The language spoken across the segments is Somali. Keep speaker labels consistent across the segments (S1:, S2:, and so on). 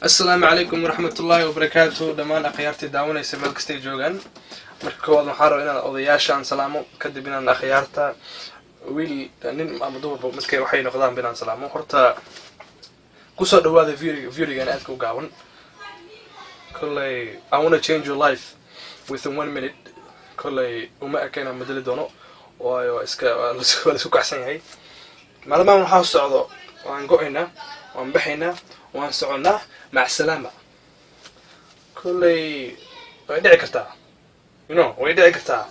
S1: السلام عليكم ورحمة الله وبركاته. دمان أخيارتي داوني سمال كستي جوغان مركو وضع حارو إنا أضياشان سلامو كدب إنا أخيارتا ويل نين أمدور مسكي وحي نقضان بنا سلامو هرتا قصة دوادة فيوري غان أدكو قاون كولي I wanna change your life within 1 minute كولي وما أكينا مدلي دونو وايو اسكا لسوك عسان هاي معلما من حاو السعودو وان قوئنا وان بحينا وان سعونا مع السلامة كلي ويدعي كرتا ويدعي كرتا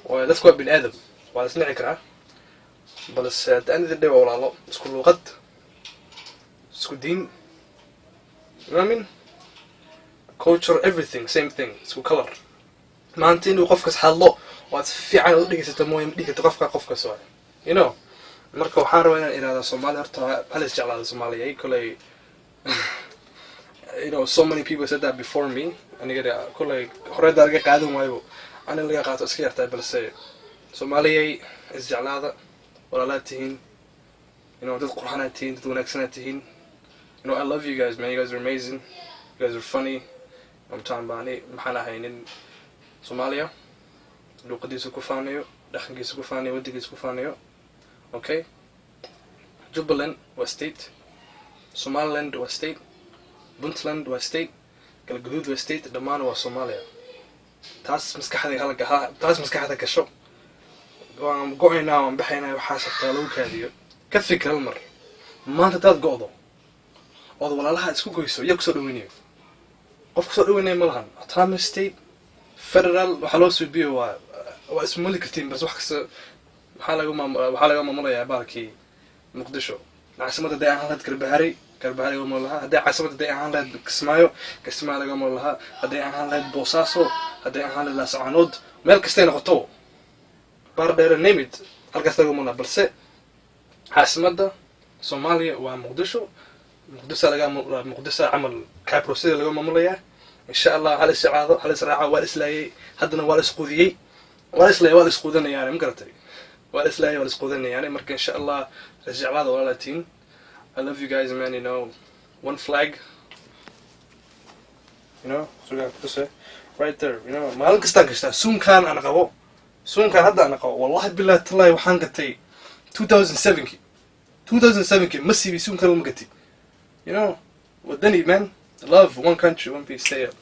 S1: ودسكوا بن آدم ودسنعي كرا بس تأني ذي ولا الله اسكو لغة اسكو دين رامين culture everything same thing اسكو color ما انتين وقفك سحالله وفي عن وديك ستموي ديك تقفك سواء marka waxaan rabaa inaan iraado Soomaali horta hal is jeclaado Soomaaliya kulay so many people said that before me aniga kulay hore darga qaadan waayo ana laga qaato iska yartay balse Soomaaliya is jeclaada walaalaatihiin dad qurxanaatihiin dad wanaagsanaatiin I love you guys man, you guys are amazing, you guys are funny. I'm talking about maxaan ahaynin Soomaaliya luqadiisa ku faanayo dhaqankiisa ku faanayo wadigiisa ku faanayo. Okay, Jubaland was state, Somaliland was state, Puntland was state, Galgaduud was state, Damaan was Somalia. taas maskaxda gasho waan go'aynaa waan baxaynaa waxaa sabtaa lagu kaadiyo ka fikir hal mar maanta daad go'do oo walaalaha isku goyso iyagu soo dhaweynayo qof soo dhaweynaya ma lahan autonomous state federal waxa loo suubiyo waa ismuli kartiin bas wax kasta waxaa laga maamulayaa baalkii muqdisho caasimada day ahaan lahayd Garbahari laga maamulahaa hadday caasimada day ahaan lahayd Kismaayo laga maamulahaa hadday ahaan lahayd Boosaaso hadday ahaan lahayd Laascaanood meel kastay noqoto Baardheer name it halkaas laga maamulaa balse caasimada Soomaaliya waa Muqdisho camal Capital laga maamulayaa insha Allah hal iscaado hal israaca waa islaayay haddana waa isqudiyay waa isqudanayaan ma garatay والإسلام والإسقودني يعني مركز إن شاء الله رجع بعض ولا تين. I love you guys man, one flag, so this right there, ما هلك استنقشت سون كان أنا قوي سون كان هذا أنا قوي والله بالله تلاي وحنقتي 2007 مسي بسون كان المقتي ودني man, love, one country, one peace, stay up.